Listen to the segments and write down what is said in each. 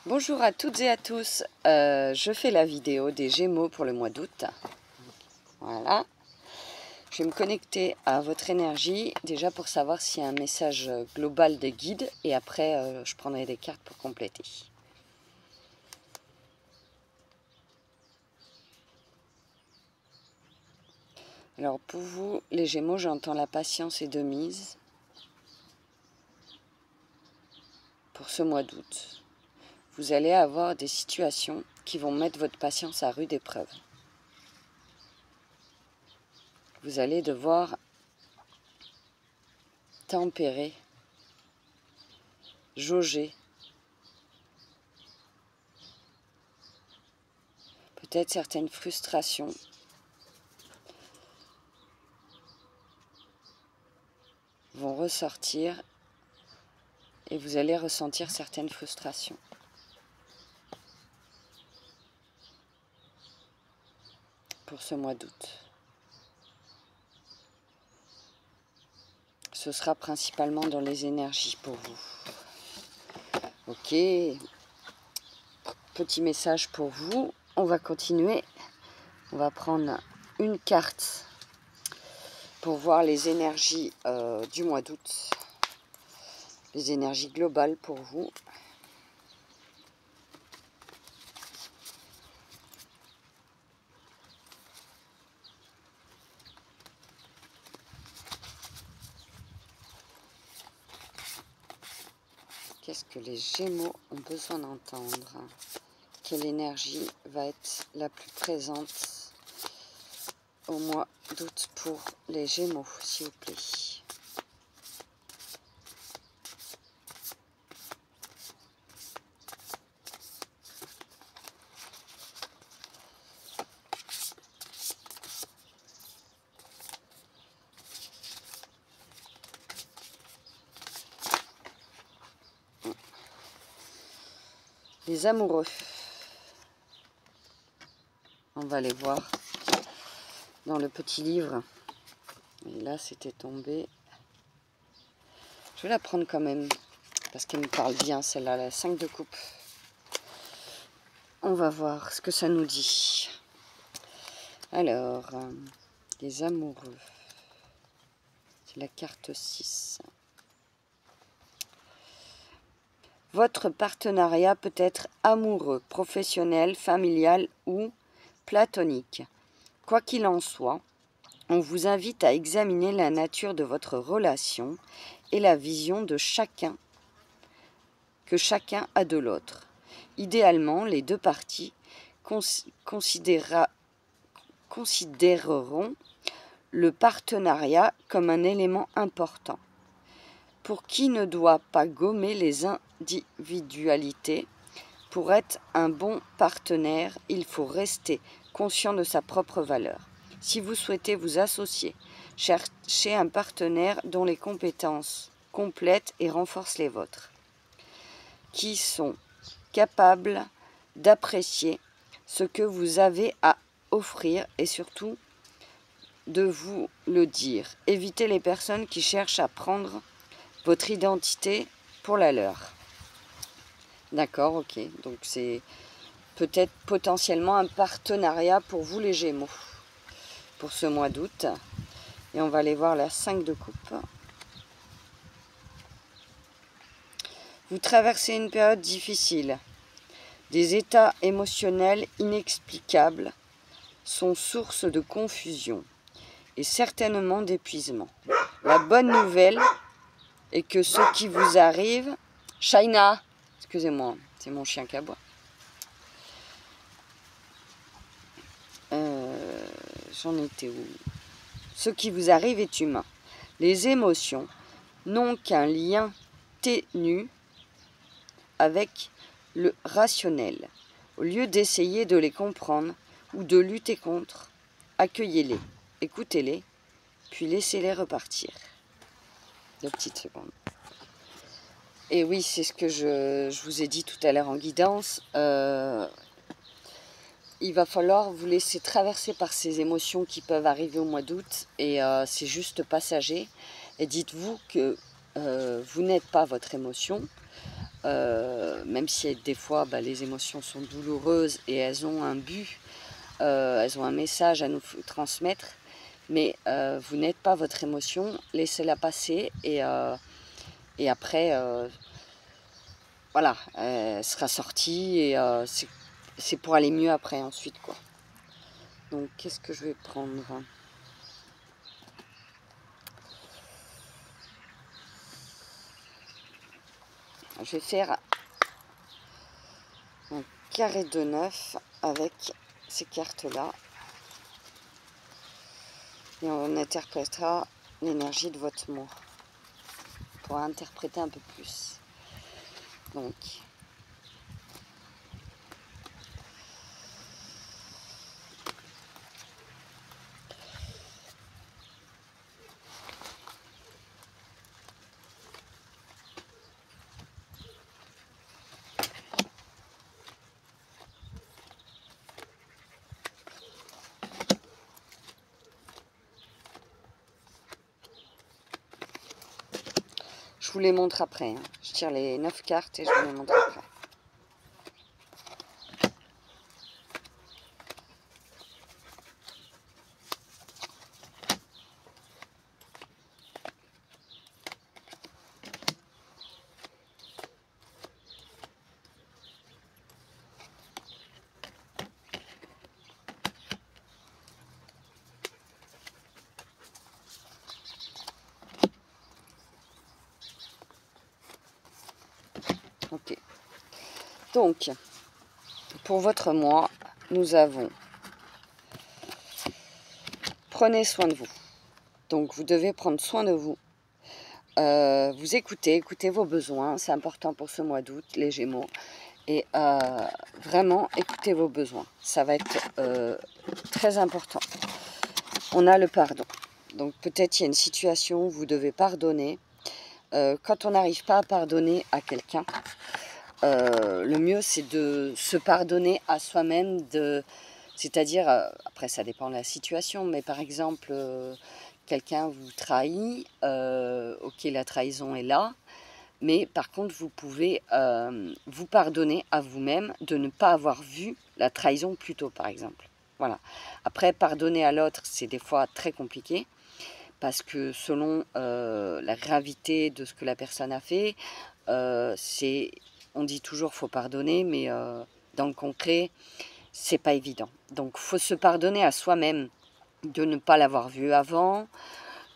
Bonjour à toutes et à tous, je fais la vidéo des Gémeaux pour le mois d'août. Voilà. Je vais me connecter à votre énergie, déjà pour savoir s'il y a un message global de guide, et après je prendrai des cartes pour compléter. Alors pour vous, les Gémeaux, j'entends la patience est de mise pour ce mois d'août. Vous allez avoir des situations qui vont mettre votre patience à rude épreuve. Vous allez devoir tempérer, jauger, peut-être certaines frustrations. Vont ressortir et vous allez ressentir certaines frustrations. Pour ce mois d'août. Ce sera principalement dans les énergies pour vous. Ok. Petit message pour vous. On va continuer. On va prendre une carte pour voir les énergies du mois d'août. Les énergies globales pour vous. Qu'est-ce que les Gémeaux ont besoin d'entendre? Quelle énergie va être la plus présente au mois d'août pour les Gémeaux, s'il vous plaît? Les amoureux. On va les voir dans le petit livre. Et là, c'était tombé. Je vais la prendre quand même, parce qu'elle me parle bien, celle-là, la 5 de coupe. On va voir ce que ça nous dit. Alors, les amoureux. C'est la carte 6. Votre partenariat peut être amoureux, professionnel, familial ou platonique. Quoi qu'il en soit, on vous invite à examiner la nature de votre relation et la vision de chacun que chacun a de l'autre. Idéalement, les deux parties considéreront le partenariat comme un élément important. Pour qui ne doit pas gommer les individualités. Pour être un bon partenaire, il faut rester conscient de sa propre valeur. Si vous souhaitez vous associer, cherchez un partenaire dont les compétences complètent et renforcent les vôtres, qui sont capables d'apprécier ce que vous avez à offrir et surtout de vous le dire. Évitez les personnes qui cherchent à prendre votre identité pour la leur. D'accord, ok. Donc c'est peut-être potentiellement un partenariat pour vous les Gémeaux pour ce mois d'août. Et on va aller voir la 5 de coupe. Vous traversez une période difficile. Des états émotionnels inexplicables sont source de confusion et certainement d'épuisement. La bonne nouvelle est que ce qui vous arrive... Shaina, excusez-moi, c'est mon chien qui aboie. J'en étais où? Ce qui vous arrive est humain. Les émotions n'ont qu'un lien ténu avec le rationnel. Au lieu d'essayer de les comprendre ou de lutter contre, accueillez-les, écoutez-les, puis laissez-les repartir. 2 petites secondes. Et oui, c'est ce que je vous ai dit tout à l'heure en guidance. Il va falloir vous laisser traverser par ces émotions qui peuvent arriver au mois d'août. Et c'est juste passager. Et dites-vous que vous n'êtes pas votre émotion. même si des fois les émotions sont douloureuses et elles ont un but, elles ont un message à nous transmettre, mais vous n'êtes pas votre émotion, laissez-la passer et après, voilà, elle sera sortie et c'est pour aller mieux après ensuite, quoi. Donc qu'est-ce que je vais prendre? Je vais faire un carré de 9 avec ces cartes-là. Et on interprétera l'énergie de votre mot pour interpréter un peu plus. Donc, je vous les montre après. Hein. Je tire les 9 cartes et je vous les montre après. Ok. Donc, pour votre mois, nous avons prenez soin de vous. Donc, vous devez prendre soin de vous. Vous écoutez vos besoins. C'est important pour ce mois d'août, les Gémeaux. Et vraiment, écoutez vos besoins. Ça va être très important. On a le pardon. Donc, peut-être il y a une situation où vous devez pardonner. Quand on n'arrive pas à pardonner à quelqu'un, le mieux c'est de se pardonner à soi-même, c'est-à-dire, après ça dépend de la situation, mais par exemple, quelqu'un vous trahit, ok, la trahison est là, mais par contre vous pouvez vous pardonner à vous-même de ne pas avoir vu la trahison plus tôt, par exemple. Voilà. Après, pardonner à l'autre, c'est des fois très compliqué, parce que selon la gravité de ce que la personne a fait, on dit toujours faut pardonner, mais dans le concret, c'est pas évident. Donc faut se pardonner à soi-même de ne pas l'avoir vu avant,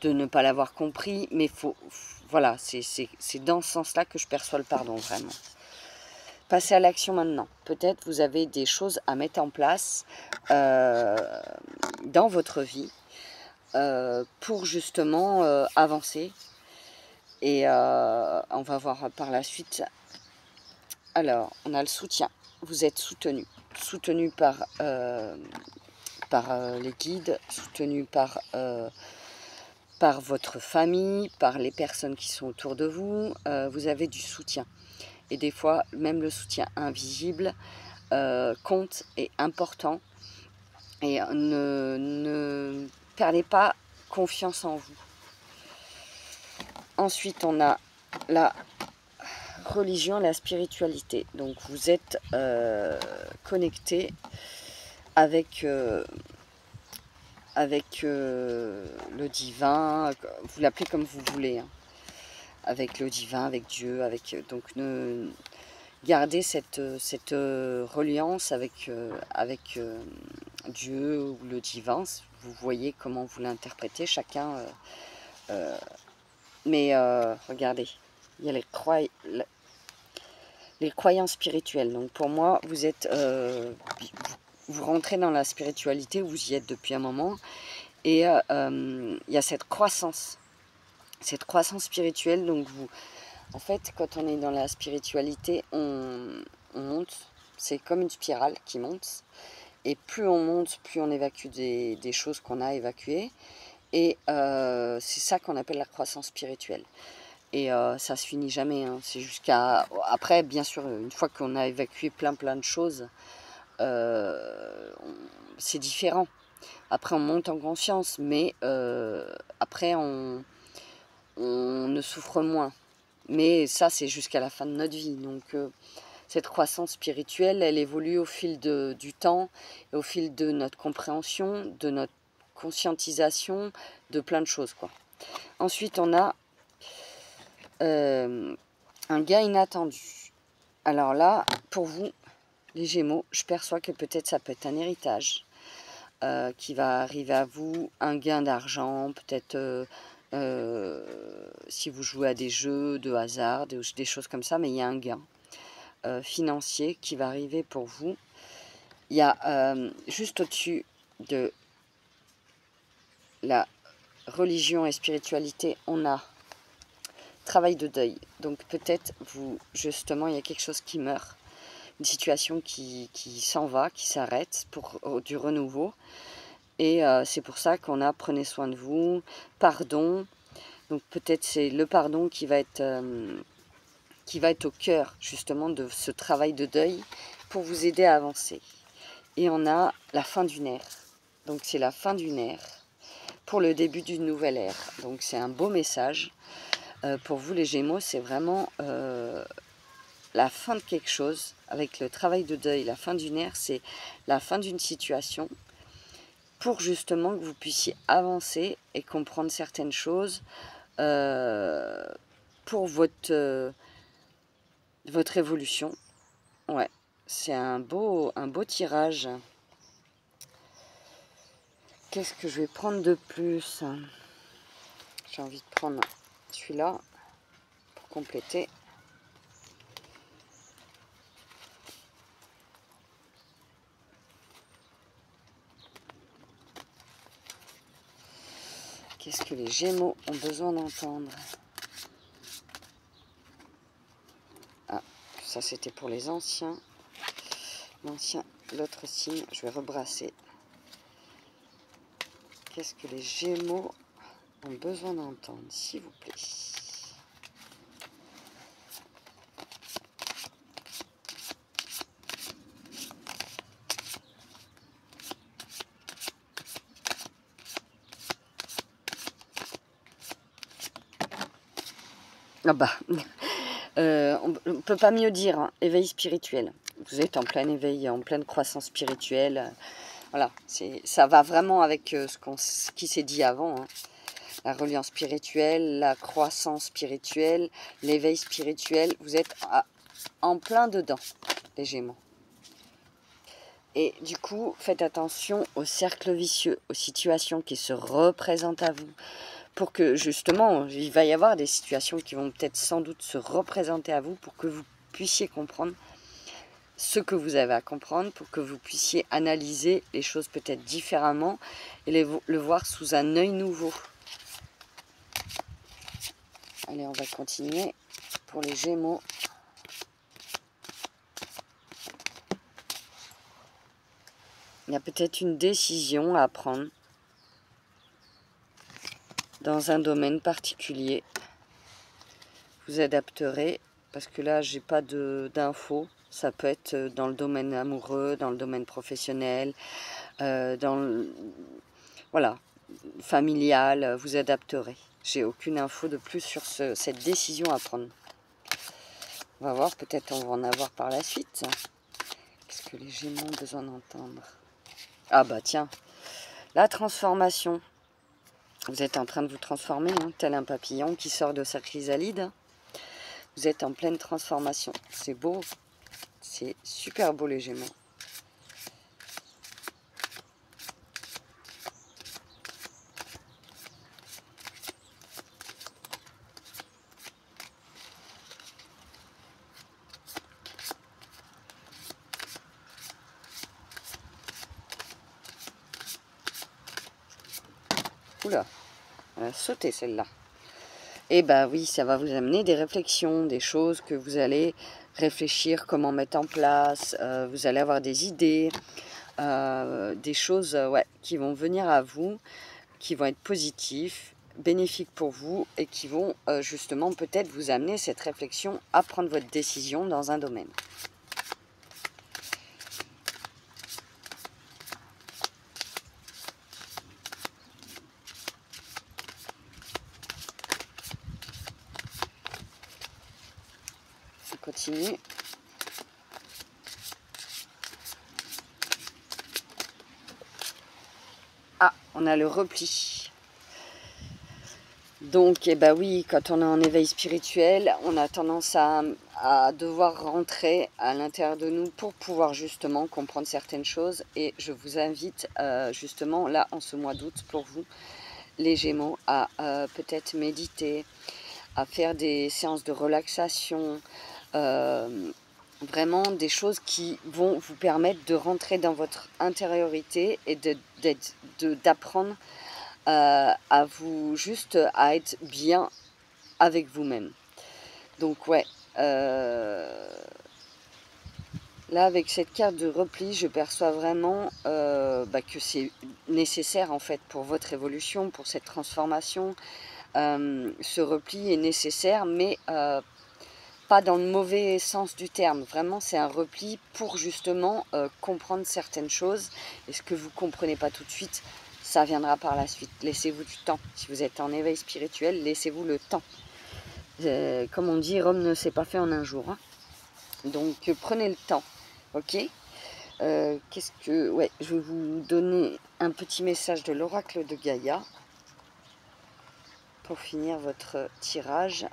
de ne pas l'avoir compris, mais voilà, c'est dans ce sens-là que je perçois le pardon, vraiment. Passez à l'action maintenant. Peut-être vous avez des choses à mettre en place dans votre vie pour justement avancer. Et on va voir par la suite. Alors, on a le soutien. Vous êtes soutenu. Soutenu par les guides, soutenu par votre famille, par les personnes qui sont autour de vous. Vous avez du soutien. Et des fois, même le soutien invisible compte, est important. Et ne perdez pas confiance en vous. Ensuite, on a la religion, la spiritualité. Donc, vous êtes connecté avec le divin, vous l'appelez comme vous voulez, hein. Avec le divin, avec Dieu, donc gardez cette reliance avec Dieu ou le divin. Vous voyez comment vous l'interprétez, chacun. Mais regardez, il y a les croyances spirituelles. Donc pour moi, vous rentrez dans la spiritualité, vous y êtes depuis un moment, et il y a cette croissance spirituelle. Donc en fait, quand on est dans la spiritualité, on monte, c'est comme une spirale qui monte, et plus on monte, plus on évacue des choses qu'on a évacuées, et c'est ça qu'on appelle la croissance spirituelle. Et ça se finit jamais, hein. C'est jusqu'à... Après, bien sûr, une fois qu'on a évacué plein de choses, c'est différent. Après, on monte en conscience, mais après, on ne souffre moins. mais ça, c'est jusqu'à la fin de notre vie. Donc, cette croissance spirituelle, elle évolue au fil du temps, et au fil de notre compréhension, de notre conscientisation, de plein de choses, quoi. Ensuite, on a un gain inattendu. Alors là, pour vous, les Gémeaux, je perçois que peut-être ça peut être un héritage qui va arriver à vous, un gain d'argent, peut-être si vous jouez à des jeux de hasard, des choses comme ça, mais il y a un gain financier qui va arriver pour vous. Il y a juste au-dessus de la religion et spiritualité, on a travail de deuil. Donc peut-être vous, justement, il y a quelque chose qui meurt, une situation qui s'en va, qui s'arrête pour du renouveau. Et c'est pour ça qu'on a prenez soin de vous, pardon. Donc peut-être c'est le pardon qui va être au cœur justement de ce travail de deuil pour vous aider à avancer. Et on a la fin d'une ère. Donc c'est la fin d'une ère pour le début d'une nouvelle ère. Donc c'est un beau message. Pour vous les Gémeaux, c'est vraiment la fin de quelque chose. Avec le travail de deuil, la fin d'une ère, c'est la fin d'une situation pour justement que vous puissiez avancer et comprendre certaines choses pour votre évolution. Ouais, c'est un beau tirage. Qu'est-ce que je vais prendre de plus? J'ai envie de prendre celui-là pour compléter. Qu'est-ce que les Gémeaux ont besoin d'entendre? Ah, ça c'était pour les anciens. L'autre signe, je vais rebrasser. Qu'est-ce que les Gémeaux ont besoin d'entendre, s'il vous plaît? Ah bah, on ne peut pas mieux dire, hein, éveil spirituel. Vous êtes en plein éveil, en pleine croissance spirituelle. Voilà, ça va vraiment avec ce qui s'est dit avant. Hein. La reliance spirituelle, la croissance spirituelle, l'éveil spirituel. Vous êtes en plein dedans, les Gémeaux. Et du coup, faites attention aux cercles vicieux, aux situations qui se représentent à vous. Pour que justement, il va y avoir des situations qui vont peut-être sans doute se représenter à vous pour que vous puissiez comprendre ce que vous avez à comprendre, pour que vous puissiez analyser les choses peut-être différemment et le voir sous un œil nouveau. Allez, on va continuer pour les Gémeaux. Il y a peut-être une décision à prendre dans un domaine particulier. Vous adapterez, parce que là, j'ai pas d'infos. Ça peut être dans le domaine amoureux, dans le domaine professionnel, voilà, familial, vous adapterez. J'ai aucune info de plus sur cette décision à prendre. On va voir, peut-être on va en avoir par la suite. Qu'est-ce que les Gémeaux ont besoin d'entendre? Ah bah tiens, la transformation. Vous êtes en train de vous transformer, hein, tel un papillon qui sort de sa chrysalide. Vous êtes en pleine transformation. C'est beau. C'est super beau les Gémeaux. Oula, elle a sauté celle-là. Et bah oui, ça va vous amener des réflexions, des choses que vous allez réfléchir, comment mettre en place. Vous allez avoir des idées, des choses ouais, qui vont venir à vous, qui vont être positifs, bénéfiques pour vous et qui vont justement peut-être vous amener cette réflexion à prendre votre décision dans un domaine. continue. Ah, on a le repli. Donc, eh ben oui, quand on est en éveil spirituel, on a tendance à devoir rentrer à l'intérieur de nous pour pouvoir justement comprendre certaines choses. Et je vous invite justement là, en ce mois d'août, pour vous, les Gémeaux, à peut-être méditer, à faire des séances de relaxation, vraiment des choses qui vont vous permettre de rentrer dans votre intériorité et d'apprendre à vous juste à être bien avec vous-même. Donc ouais, là avec cette carte de repli, je perçois vraiment que c'est nécessaire en fait pour votre évolution, pour cette transformation. Ce repli est nécessaire, mais pas dans le mauvais sens du terme. Vraiment, c'est un repli pour justement comprendre certaines choses. Et ce que vous ne comprenez pas tout de suite, ça viendra par la suite. Laissez-vous du temps. Si vous êtes en éveil spirituel, laissez-vous le temps. Comme on dit, Rome ne s'est pas fait en un jour. Hein. Donc, prenez le temps. Ok. Qu'est-ce que... Ouais, je vais vous donner un petit message de l'oracle de Gaïa pour finir votre tirage,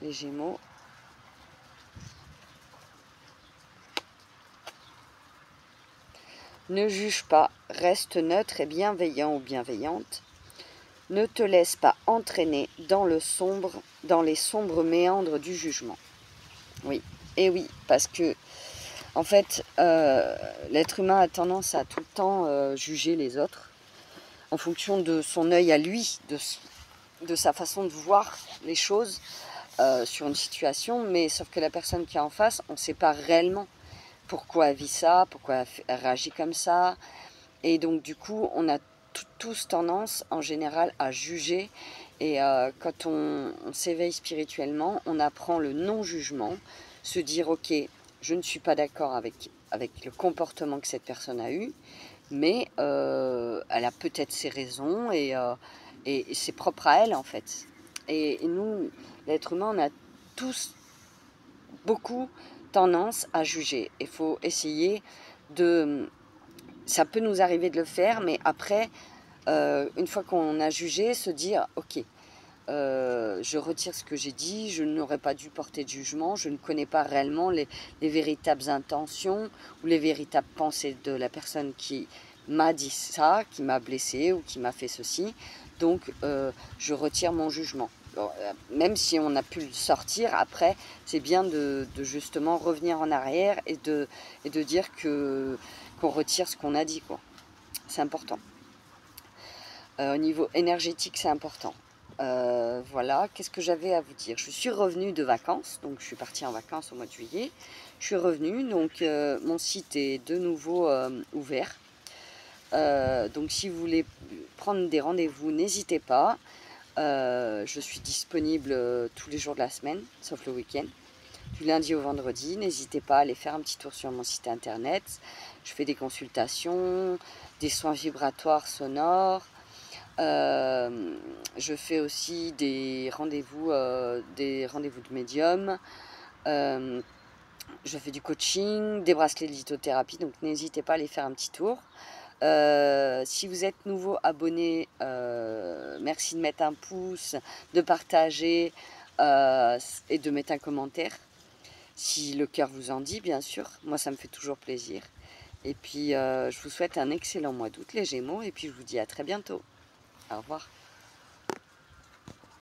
les Gémeaux. Ne juge pas, reste neutre et bienveillant ou bienveillante. Ne te laisse pas entraîner dans les sombres méandres du jugement. Oui, et oui, parce que, en fait, l'être humain a tendance à tout le temps juger les autres en fonction de son œil à lui, de sa façon de voir les choses sur une situation, mais sauf que la personne qui est en face, on ne sait pas réellement pourquoi elle vit ça, pourquoi elle réagit comme ça. Et donc du coup, on a tous tendance en général à juger. Et quand on s'éveille spirituellement, on apprend le non-jugement, se dire ok, je ne suis pas d'accord avec le comportement que cette personne a eu, mais elle a peut-être ses raisons et c'est propre à elle en fait. Et nous, l'être humain, on a tous beaucoup tendance à juger. Il faut essayer de... Ça peut nous arriver de le faire, mais après, une fois qu'on a jugé, se dire, ok, je retire ce que j'ai dit, je n'aurais pas dû porter de jugement, je ne connais pas réellement les véritables intentions ou les véritables pensées de la personne qui m'a dit ça, qui m'a blessé ou qui m'a fait ceci. Donc, je retire mon jugement. Même si on a pu le sortir, après, c'est bien de justement revenir en arrière et de dire qu'on retire ce qu'on a dit, quoi. C'est important. Au niveau énergétique, c'est important. Voilà, qu'est-ce que j'avais à vous dire? Je suis revenue de vacances, donc je suis partie en vacances au mois de juillet. Je suis revenue, donc mon site est de nouveau ouvert. Donc si vous voulez prendre des rendez-vous, n'hésitez pas. Je suis disponible tous les jours de la semaine, sauf le week-end, du lundi au vendredi. N'hésitez pas à aller faire un petit tour sur mon site internet. Je fais des consultations, des soins vibratoires sonores. Je fais aussi des rendez-vous de médium. Je fais du coaching, des bracelets de lithothérapie, donc n'hésitez pas à aller faire un petit tour. Si vous êtes nouveau abonné, merci de mettre un pouce, de partager et de mettre un commentaire. Si le cœur vous en dit, bien sûr. Moi, ça me fait toujours plaisir. Et puis, je vous souhaite un excellent mois d'août, les Gémeaux. Et puis, je vous dis à très bientôt. Au revoir.